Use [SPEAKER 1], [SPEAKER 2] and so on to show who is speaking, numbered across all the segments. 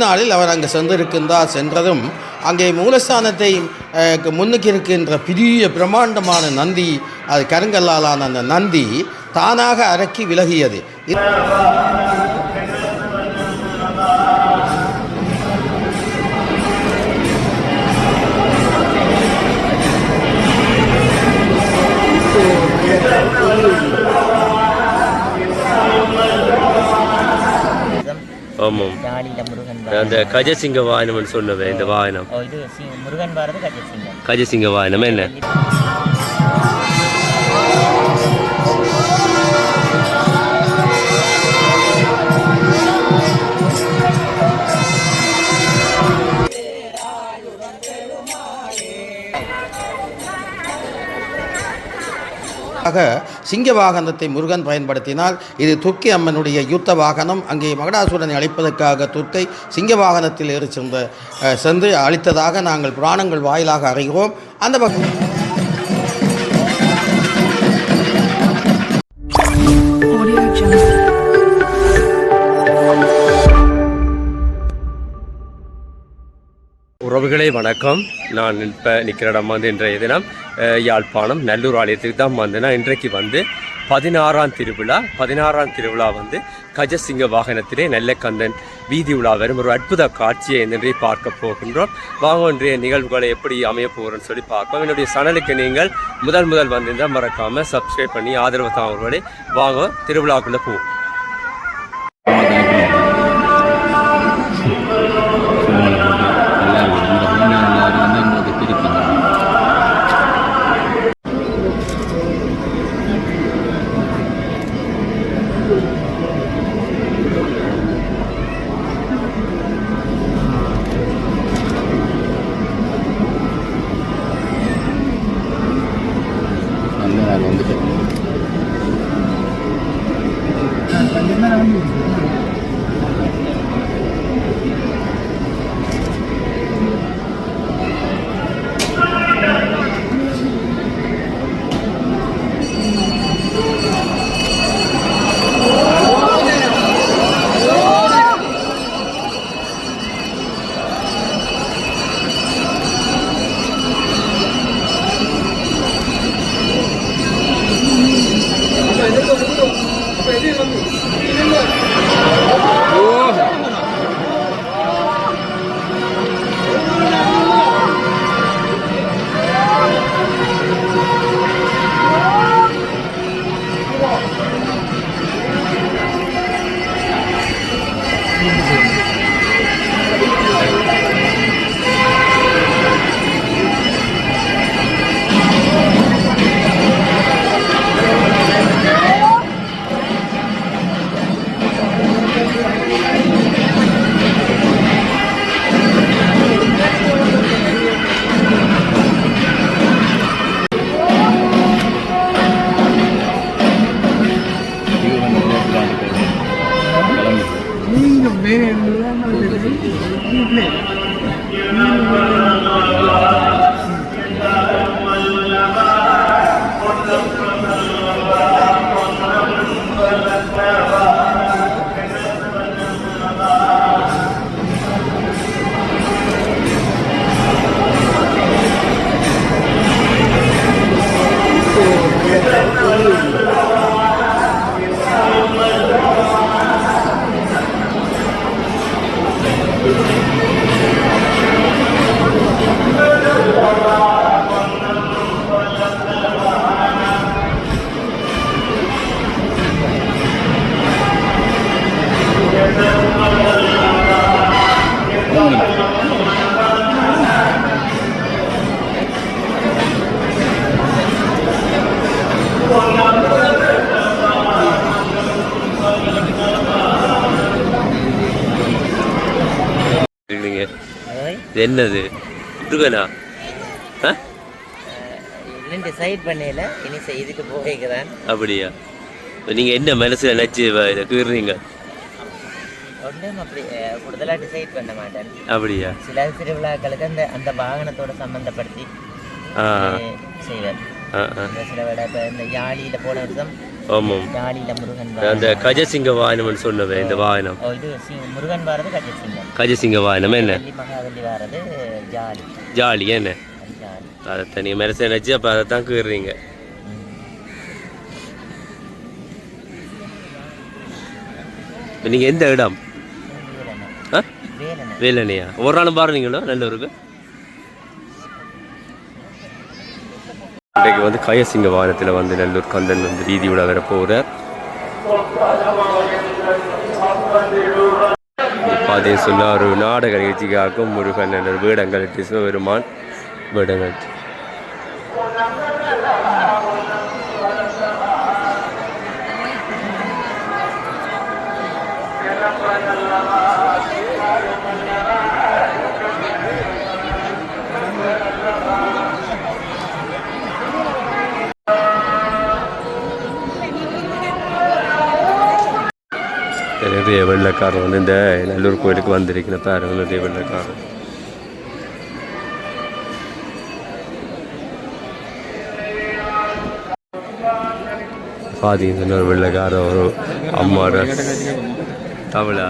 [SPEAKER 1] நாளில் அவர் அங்கே சென்றிருக்கின்றார். சென்றதும் அங்கே மூலஸ்தானத்தை முன்னுக்கு இருக்கின்ற பெரிய பிரம்மாண்டமான நந்தி, அது கருங்கல்லாலான அந்த நந்தி தானாக அரக்கி விலகியது.
[SPEAKER 2] ஆமாம், அந்த கஜசிங்க வாகனம் சொன்னவே இந்த வாகனம்
[SPEAKER 3] முருகன் வாரது
[SPEAKER 2] கஜசிங்க வாகனம் என்ன
[SPEAKER 1] சிங்க வாகனத்தை முருகன் பயன்படுத்தினால் இது துர்க்கை அம்மனுடைய யுத்த வாகனம். அங்கே மகடாசுரனை அழிப்பதற்காக துர்க்கை சிங்க வாகனத்தில் ஏறி சென்று அழித்ததாக நாங்கள் புராணங்கள் வாயிலாக அறிகிறோம். அந்த பக்கம்
[SPEAKER 2] உறவுகளே வணக்கம். நான் இப்போ நிற்கிற இடம் வந்து இன்றைய தினம் யாழ்ப்பாணம் நல்லூர் ஆலயத்துக்கு தான் வந்தேன்னா இன்றைக்கு வந்து 16ஆம் திருவிழா வந்து கஜசிங்க வாகனத்திலே நெல்லக்கந்தன் வீதி உலா வரும் ஒரு அற்புத காட்சியை இன்றைய பார்க்க போகின்றோம். வாங்க இன்றைய நிகழ்வுகளை எப்படி அமைய போகிறோன்னு சொல்லி பார்ப்போம். என்னுடைய சேனலுக்கு நீங்கள் முதல் வந்திருந்தால் மறக்காமல் சப்ஸ்கிரைப் பண்ணி ஆதரவு தாங்களே. வாங்க திருவிழாக்குள்ளே போவோம். என்னது முருகனா?
[SPEAKER 3] டிசைட் பண்ணல, இனி செய்துட்டு போகிறேன்.
[SPEAKER 2] அப்படியா? நீங்க என்ன மனசுல நினைச்சு இதை கீறீங்க?
[SPEAKER 3] ஒன்றும் அப்படி கூடுதலாக டிசைட் பண்ண மாட்டேன்.
[SPEAKER 2] அப்படியா?
[SPEAKER 3] சில திருவிழாக்களுக்கு அந்த வாகனத்தோட சம்பந்தப்படுத்தி செய்வேன். சில விட இப்போ இந்த யாழியில் போன வருஷம்
[SPEAKER 2] ஆமாம்.
[SPEAKER 3] ஜாலியில் முருகன்
[SPEAKER 2] அந்த கஜசிங்க வாகனம்னு சொன்னவே இந்த வாகனம்.
[SPEAKER 3] இது முருகன் வாரது கஜசிங்கம்.
[SPEAKER 2] கஜசிங்க வாகனம் என்ன?
[SPEAKER 3] மகாவல்லி வாரது ஜாலி.
[SPEAKER 2] ஜாலி என்ன?
[SPEAKER 3] ஜாலி.
[SPEAKER 2] அதை தனி மெரசை நினச்சி அப்போ அதை தான் கீறுறீங்க. இப்போ நீங்கள் எந்த இடம்? ஆ வேலனையா? ஒரு நாளும் பாருங்களோ நல்லூருக்கு. இன்றைக்கு வந்து கயசிங்க வாகனத்தில் வந்து நல்லூர் கந்தன் வந்து ரீதி விட வர போகிறார். அதே சொன்ன ஒரு நாடக நிகழ்ச்சிக்காகவும் முருகன் என்ற வேடங்கள் சிவபெருமான் வேடங்கள். நிறைய வெள்ளக்காரர் வந்து இந்த நல்லூர் கோயிலுக்கு வந்திருக்கிற பாருங்க. நிறைய வெள்ளக்காரர் பார்த்தீங்கன்னா ஒரு வெள்ளக்காரர் ஒரு அம்மாட தமிழா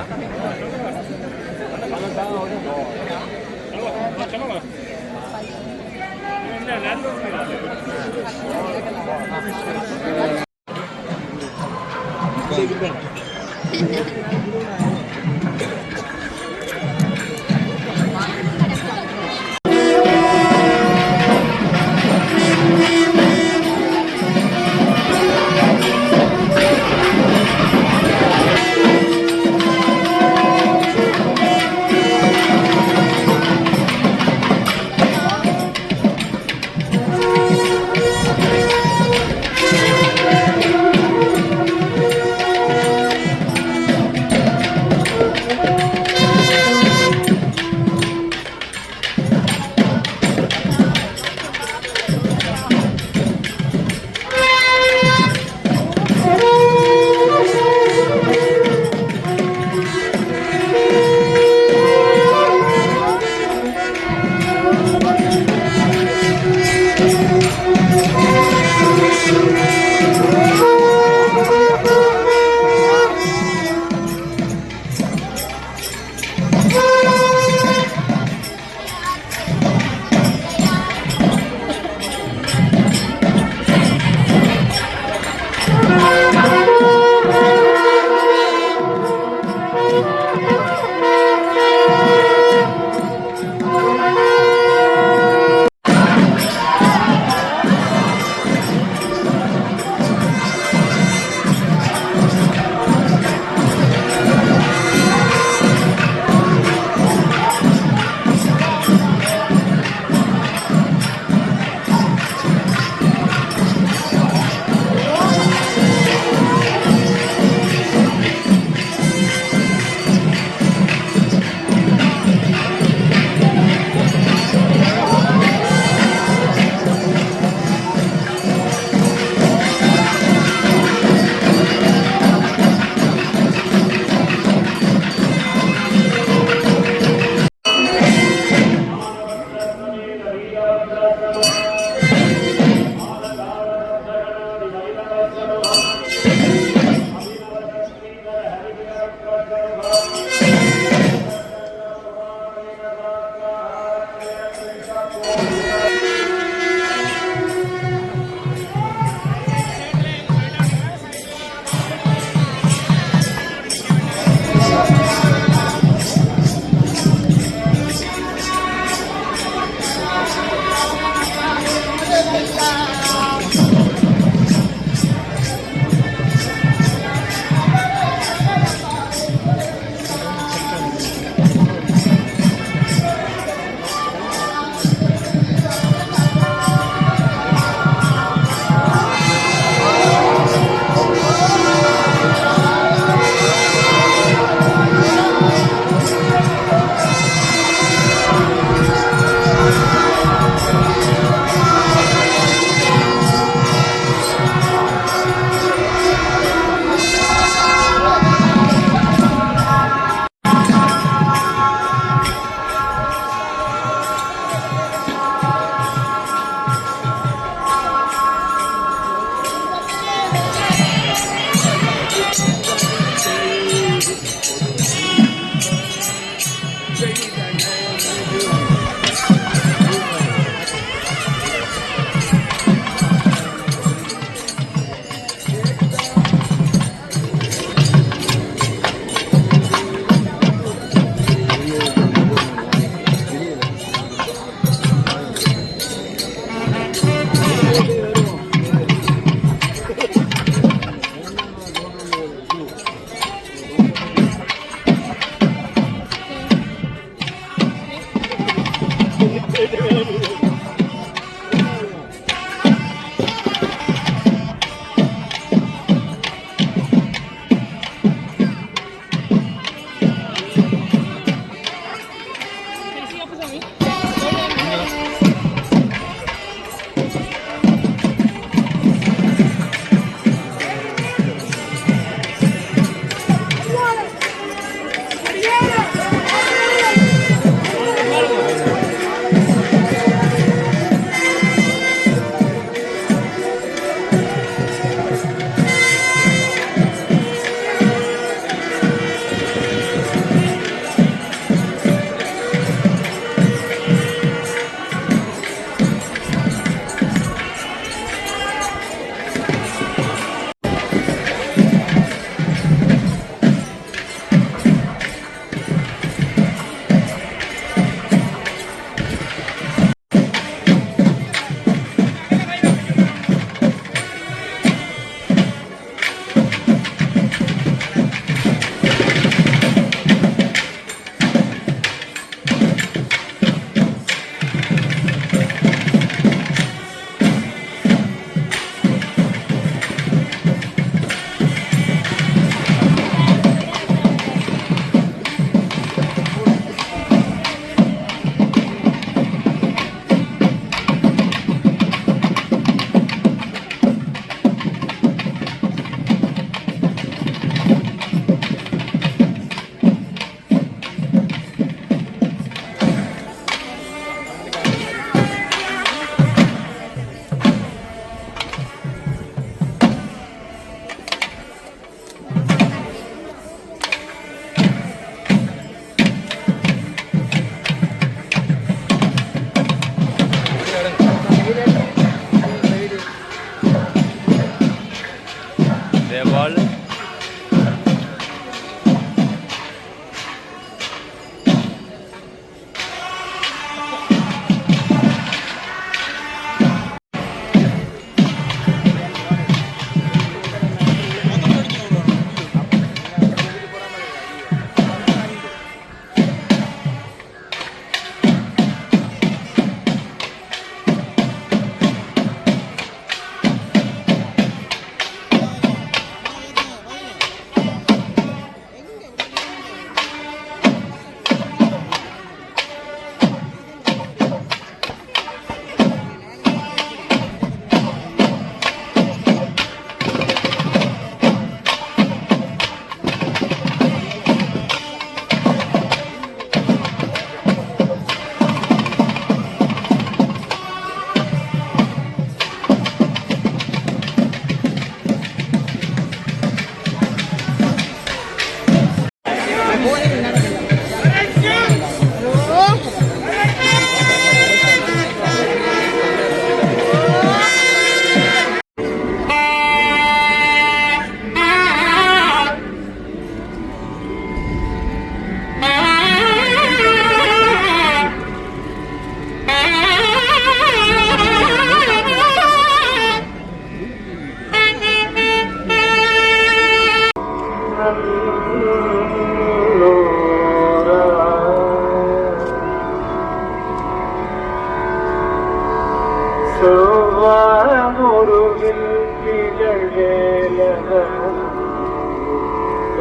[SPEAKER 4] செவ்வாமுருவில் திகழ்வேலன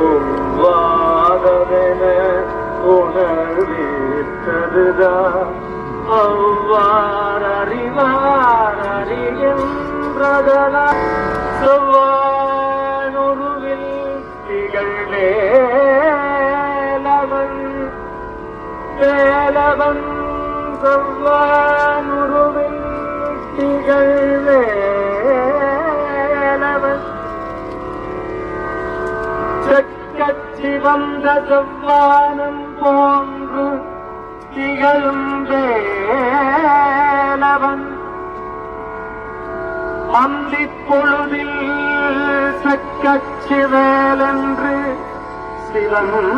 [SPEAKER 4] ஒவ்வாதவென உணர்வித்ததுதான் அவ்வாறறிவார் அறிகின்றதனா செவ்வானுருவில் திகழ்வேலவன் வேலவன் செவ்வானுருவில் திகழ்வேலவன் செக்கச்சி வந்த செவ்வானம் போன்று திகழும் வேலவன் அந்திப் பொழுதில் செக்கச்சி வேலென்று சிவந்து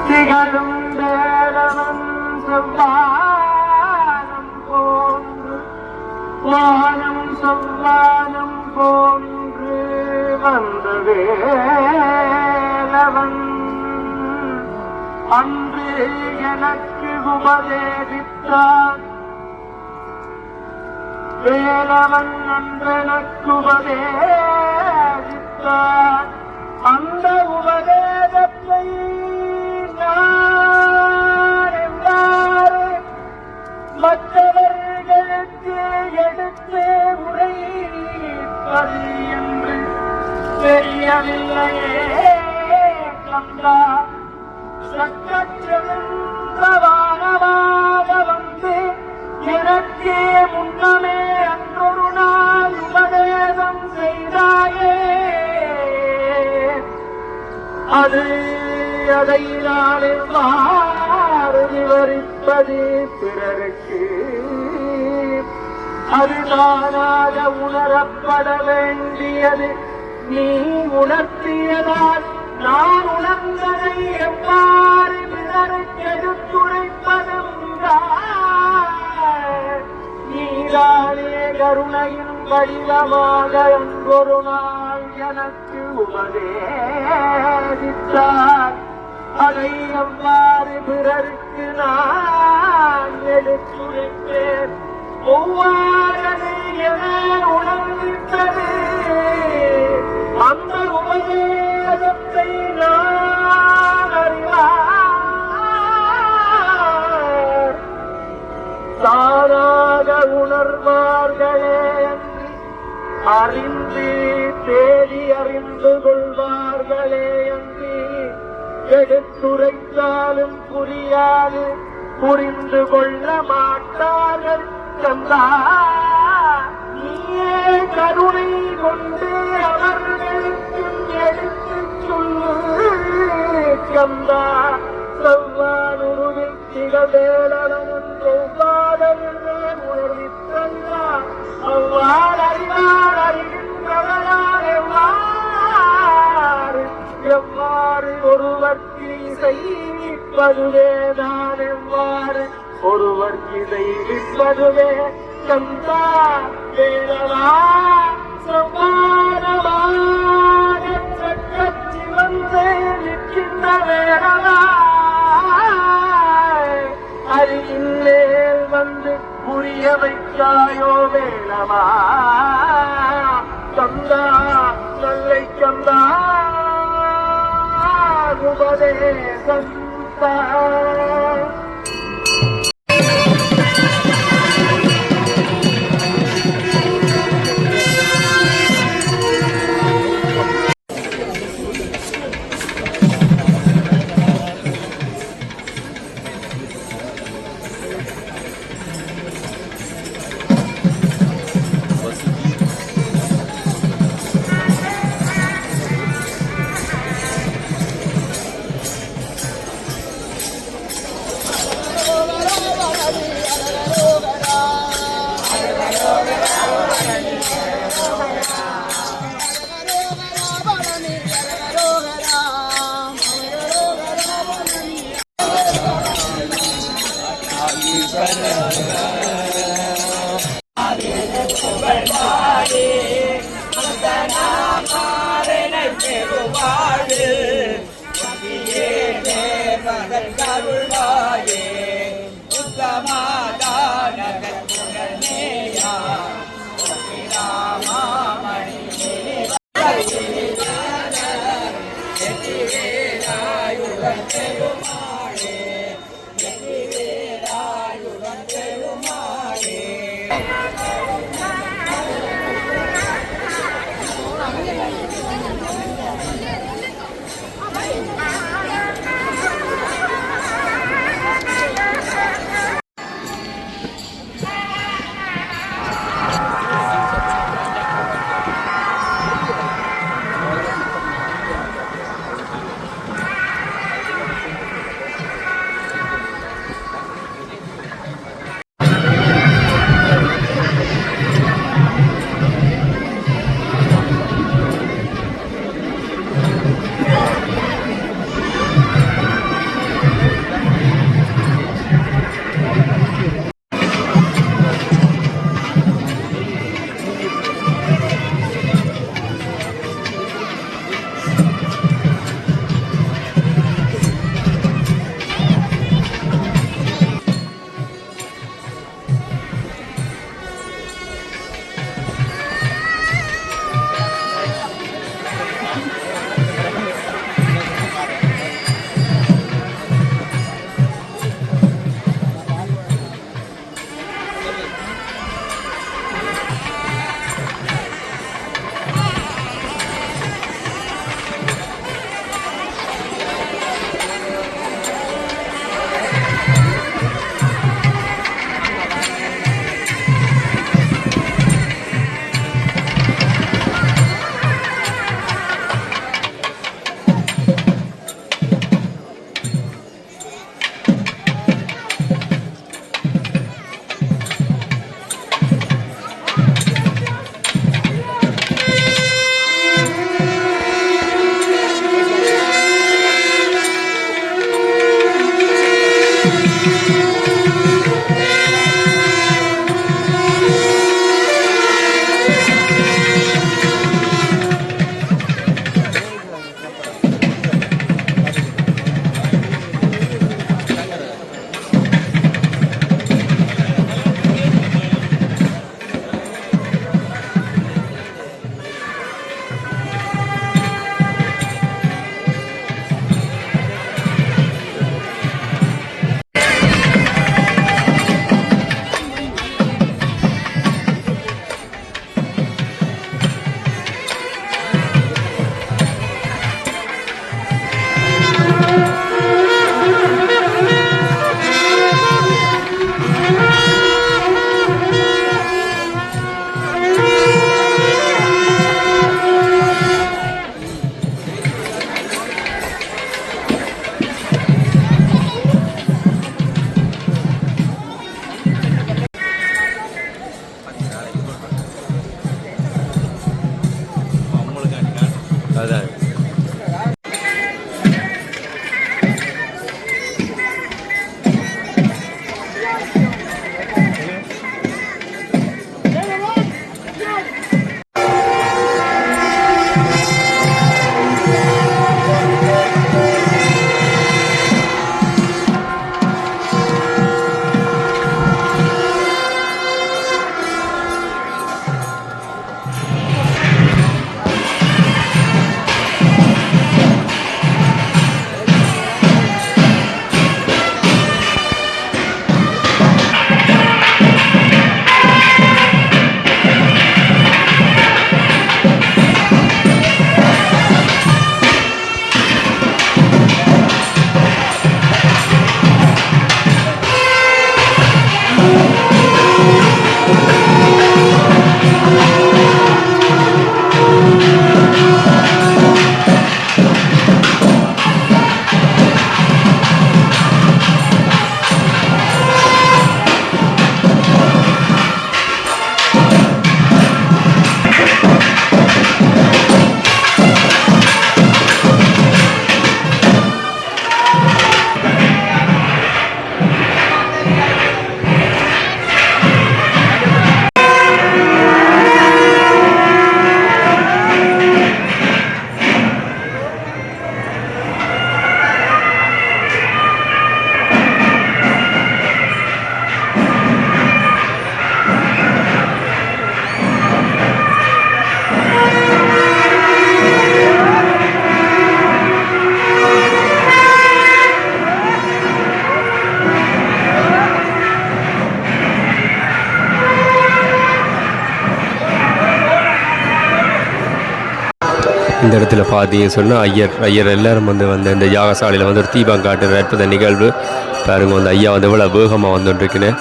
[SPEAKER 4] திகழும் வேலவன் செவ்வானம் போன்று வானம் செவ்வானம் போன்று வந்த வேலவன் அன்று எனக்கு உபதேசித்தான். வேலவன் நன்றனக்கு உபதேசித்தான். அந்த உபதேசத்தை நான் என்றாரு மற்றவர்களுக்கு எடுத்து உரைப்பது என்று தெரியவில்லையே கந்தா. சக்கச்சென்றவானமாக வந்து எனக்கே முன்னமே அன்றொரு நாள் உபதேசம் செய்தாயே. அது அதை நான் எவ்வாறு விவரிப்பது பிறருக்கு? அது தானாக உணரப்பட வேண்டியது நீ உணர்த்தியதால் நான் உணர்ந்ததை எவ்வாறு பிறருக்கு எடுத்துரைப்பதும் நீதானே கருணையின் வடிவமாக என்றொரு நாள் எனக்கு உபதேசித்தார். அதை எவ்வாறு பிறருக்கு நான் எடுத்துரைப்பேன்? ஒவ்வாறு என உணர்வித்தது அந்த உபதேசத்தை நான் அறிவார். தானாக உணர்வார்களே அன்றி அறிந்து தேடி அறிந்து கொள்வார்களே அன்றி எடுத்துரைத்தாலும் புரியாது, புரிந்து கொள்ள மாட்டார்கள். கந்தா, நீயே கருணை கொண்டு அவர்களுக்கு எடுத்துச் சொல்லு. கந்தா, செவ்வானுருவில் திகழ்வேலவன் செவ்வாதவில்லை உணர்வித்தந்தா. அவ்வாறு அறிவார் அறிகின்றவரார் எவ்வாறு ஒருவர்க்கு செய்விப்பதுவே நான் எவ்வாறு ஒருவர்க்கு செய்விப்பதுவே. கந்தா, வேலவா சம்மானமாக சக்கச்சி வந்து நிற்கின்ற வேலவா, அருகில் வந்து புரிய வைக்காயோ வேலவா. கந்தா, நல்லை கந்தா, உபதேசம் தா.
[SPEAKER 2] இந்த இடத்துல பார்த்தீங்கன்னு சொன்னால் ஐயர் எல்லாரும் வந்து இந்த யாகசாலையில் வந்து ஒரு தீபம் காட்டுற அற்புத நிகழ்வு பாருங்க. வந்து ஐயா வந்து இவ்வளோ வேகமாக வந்துட்டுருக்குன்னு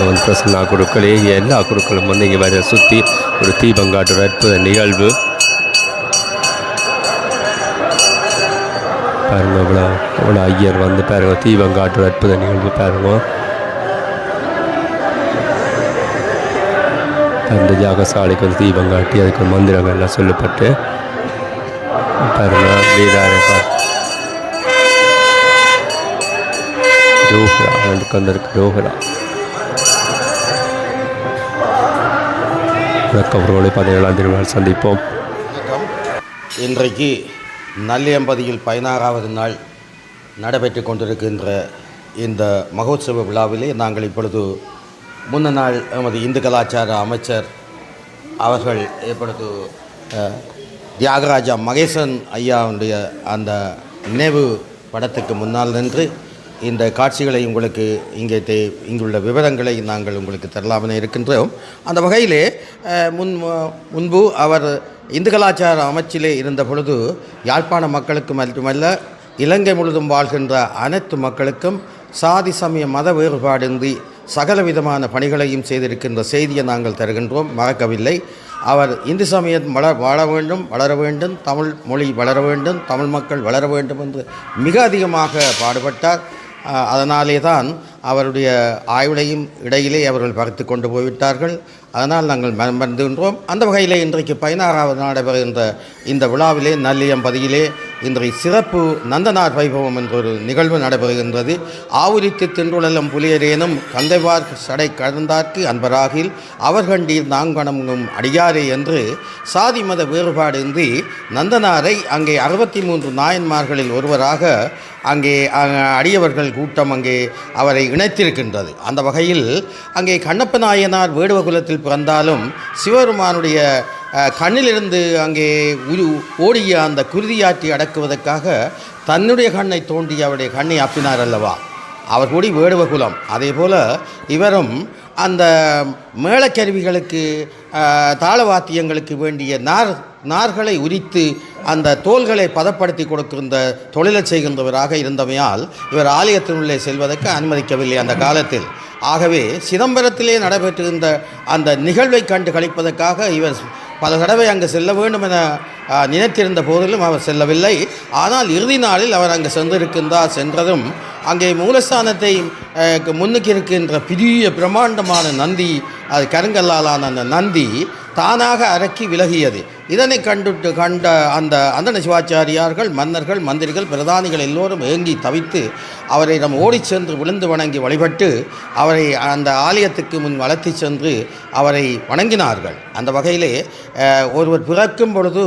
[SPEAKER 2] வந்து பிரசன்னா குருக்களே எல்லா குருக்களும் வந்து இங்கே வர சுற்றி ஒரு தீபம் காட்டுற அற்புத நிகழ்வு பாருங்க. இவ்வளோ ஐயர் வந்து பாருங்க தீபம் காட்டுற அற்புத நிகழ்வு பாருங்க. அந்த யாகசாலைக்கு வந்து தீபம் காட்டி அதுக்கு மந்திரங்கள்லாம் சொல்லப்பட்டு பாருங்க. வேதாரப்பா ரோஹரா வந்திருக்கு ரோஹரா அவர்களை 17ஆம் திருநாள் சந்திப்போம்.
[SPEAKER 1] இன்றைக்கு நல்லியம்பதியில் 16வது நாள் நடைபெற்று கொண்டிருக்கின்ற இந்த மகோத்சவ விழாவிலே நாங்கள் இப்பொழுது முன்ன நாள் எமது இந்து கலாச்சார அமைச்சர் அவர்கள் இப்பொழுது தியாகராஜா மகேசன் ஐயாவுடைய அந்த நினைவு படத்துக்கு முன்னால் நின்று இந்த காட்சிகளை உங்களுக்கு இங்குள்ள விவரங்களை நாங்கள் உங்களுக்கு தரலாமென இருக்கின்றோம். அந்த வகையிலே முன்பு அவர் இந்து கலாச்சார அமைச்சிலே இருந்த பொழுது யாழ்ப்பாண மக்களுக்கு மட்டுமல்ல இலங்கை முழுதும் வாழ்கின்ற அனைத்து மக்களுக்கும் சாதி சமய மத வேறுபாடின்றி சகல விதமான பணிகளையும் செய்திருக்கின்ற செய்தியை நாங்கள் தருகின்றோம், மறக்கவில்லை. அவர் இந்து சமயம் வளர வேண்டும், தமிழ் மொழி வளர வேண்டும், தமிழ் மக்கள் வளர வேண்டும் என்று மிக அதிகமாக பாடுபட்டார். அதனாலே தான் அவருடைய ஆய்வுடையும் இடையிலே அவர்கள் பறித்து கொண்டு போய்விட்டார்கள். அதனால் நாங்கள் மறந்துகின்றோம். அந்த வகையிலே இன்றைக்கு 16வது நடைபெறுகின்ற இந்த விழாவிலே நல்லியம்பதியிலே இன்றைய சிறப்பு நந்தனார் வைபவம் என்ற ஒரு நிகழ்வு நடைபெறுகின்றது. ஆவுரித்து தின்றுழலும் புலியரேனும் கந்தைவார் சடை கடந்தார்க்கு அன்பராகில் அவர்கண்டீர் நாங்கணமும் அடியாரே என்று சாதி மத வேறுபாடு இன்றி நந்தனாரை அங்கே 63 நாயன்மார்களில் ஒருவராக அங்கே அடியவர்கள் கூட்டம் அங்கே அவரை இணைத்திருக்கின்றது. அந்த வகையில் அங்கே கண்ணப்ப நாயனார் வேடுவகுலத்தில் பிறந்தாலும் சிவபெருமானுடைய கண்ணிலிருந்து அங்கே ஓடிய அந்த குருதியாற்றி அடக்குவதற்காக தன்னுடைய கண்ணை தோண்டி அவருடைய கண்ணை அப்பினார் அல்லவா. அவர் கூடி வேடுவகுலம். அதே போல் இவரும் அந்த மேளக்கருவிகளுக்கு தாளவாத்தியங்களுக்கு வேண்டிய நார்களை உரித்து அந்த தோள்களை பதப்படுத்தி கொடுக்கின்ற தொழிலை செய்கின்றவராக இருந்தமையால் இவர் ஆலயத்தினுள்ளே செல்வதற்கு அனுமதிக்கவில்லை அந்த காலத்தில். ஆகவே சிதம்பரத்திலே நடைபெற்றிருந்த அந்த நிகழ்வை கண்டு கழிப்பதற்காக இவர் பல தடவை அங்கு செல்ல வேண்டும் என நினைத்திருந்த போதிலும் அவர் செல்லவில்லை. ஆனால் இறுதி நாளில் அவர் அங்கு சென்றதும் அங்கே மூலஸ்தானத்தை முன்னுக்கு இருக்கின்ற பெரிய பிரம்மாண்டமான நந்தி, அது கருங்கல்லாலான அந்த நந்தி தானாக அரக்கி விலகியது. இதனை கண்ட அந்த அந்தன சிவாச்சாரியார்கள், மன்னர்கள், மந்திரிகள், பிரதானிகள் எல்லோரும் ஏங்கி தவித்து அவரை ஓடிச் சென்று விழுந்து வணங்கி வழிபட்டு அவரை அந்த ஆலயத்துக்கு முன் வளர்த்தி சென்று அவரை வணங்கினார்கள். அந்த வகையிலே ஒருவர் பிறக்கும் பொழுது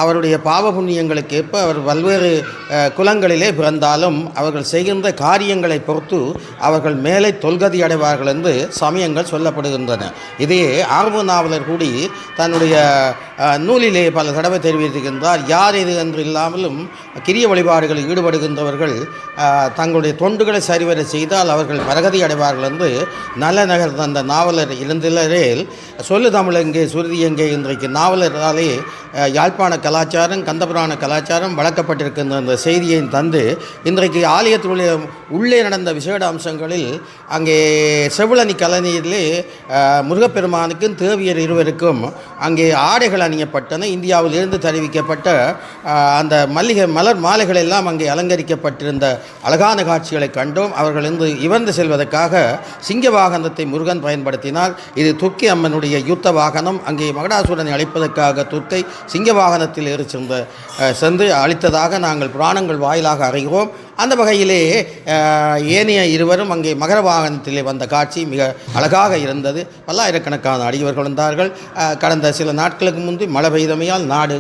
[SPEAKER 1] அவருடைய பாவ புண்ணியங்களுக்கு ஏற்ப அவர் பல்வேறு குலங்களிலே பிறந்தாலும் அவர்கள் செய்கின்ற காரியங்களை பொறுத்து அவர்கள் மேலே தொல்கதி அடைவார்கள் என்று சமயங்கள் சொல்லப்படுகின்றன. இதையே ஆர்வ நாவலர் கூடி தன்னுடைய நூலிலே பல தடவை தெரிவித்திருக்கின்றார். யார் இது என்று இல்லாமலும் கிரிய வழிபாடுகளில் ஈடுபடுகின்றவர்கள் தங்களுடைய தொண்டுகளை சரிவர செய்தால் அவர்கள் பரகதி அடைவார்கள் என்று நல்ல நகர் அந்த நாவலர் இருந்திலரேல் சொல்லு தமிழ் எங்கே சுருதி எங்கே இன்றைக்கு நாவலராலே யாழ்ப்பாண கலாச்சாரம் கந்தபுராண கலாச்சாரம் வளர்க்கப்பட்டிருக்கின்ற அந்த செய்தியை தந்து இன்றைக்கு ஆலயத்தினுடைய உள்ளே நடந்த விசேட அம்சங்களில் அங்கே செவிலணி கலனியிலே முருகப்பெருமானுக்கும் தேவியர் இருவருக்கும் அங்கே ஆடைகள் அணியப்பட்டன. இந்தியாவிலிருந்து தெரிவிக்கப்பட்ட அந்த மலர் மாலைகள் எல்லாம் அங்கே அலங்கரிக்கப்பட்டிருந்த அழகான காட்சிகளை கண்டோம். அவர்கள் இவர்ந்து செல்வதற்காக சிங்க வாகனத்தை முருகன் பயன்படுத்தினால் இது துர்க்கை அம்மனுடைய யுத்த வாகனம். அங்கே மகடாசுரனை அழிப்பதற்காக துர்க்கை சிங்க வாகனத்தில் சென்று அழித்ததாக நாங்கள் புராணங்கள் வாயிலாக அறிகிறோம். அந்த வகையிலே ஏனைய இருவரும் அங்கே மகர வாகனத்திலே வந்த காட்சி மிக அழகாக இருந்தது. பல்லாயிரக்கணக்கான அடியவர்கள் வந்தார்கள். கடந்த சில நாட்களுக்கு முன்பு மழை பெய்தமையால் நாடு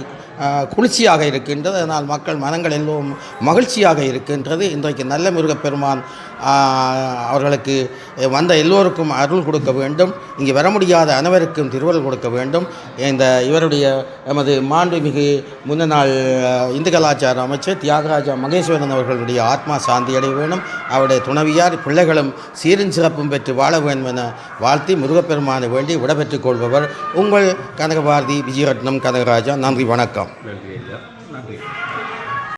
[SPEAKER 1] குளிர்ச்சியாக இருக்கின்றது. அதனால் மக்கள் மனங்கள் எல்லோரும் மகிழ்ச்சியாக இருக்கின்றது. இன்றைக்கு நல்ல முருகப்பெருமான் அவர்களுக்கு வந்த எல்லோருக்கும் அருள் கொடுக்க வேண்டும். இங்கே வர முடியாத அனைவருக்கும் திருவருள் கொடுக்க வேண்டும். இவருடைய எமது மாண்புமிகு முன்னாள் இந்து கலாச்சார அமைச்சர் தியாகராஜா மகேஸ்வரன் அவர்களுடைய ஆத்மா சாந்தி அடைய வேண்டும். அவருடைய துணைவியார் பிள்ளைகளும் சீரும் சிறப்பும் பெற்று வாழ வேண்டும் என வாழ்த்தி முருகப்பெருமானை வேண்டி விடைபெற்றுக் கொள்பவர் உங்கள் கனகபாரதி விஜயரத்னம் கனகராஜா. நன்றி, வணக்கம்.
[SPEAKER 2] நன்றி ஐயா. நன்றி.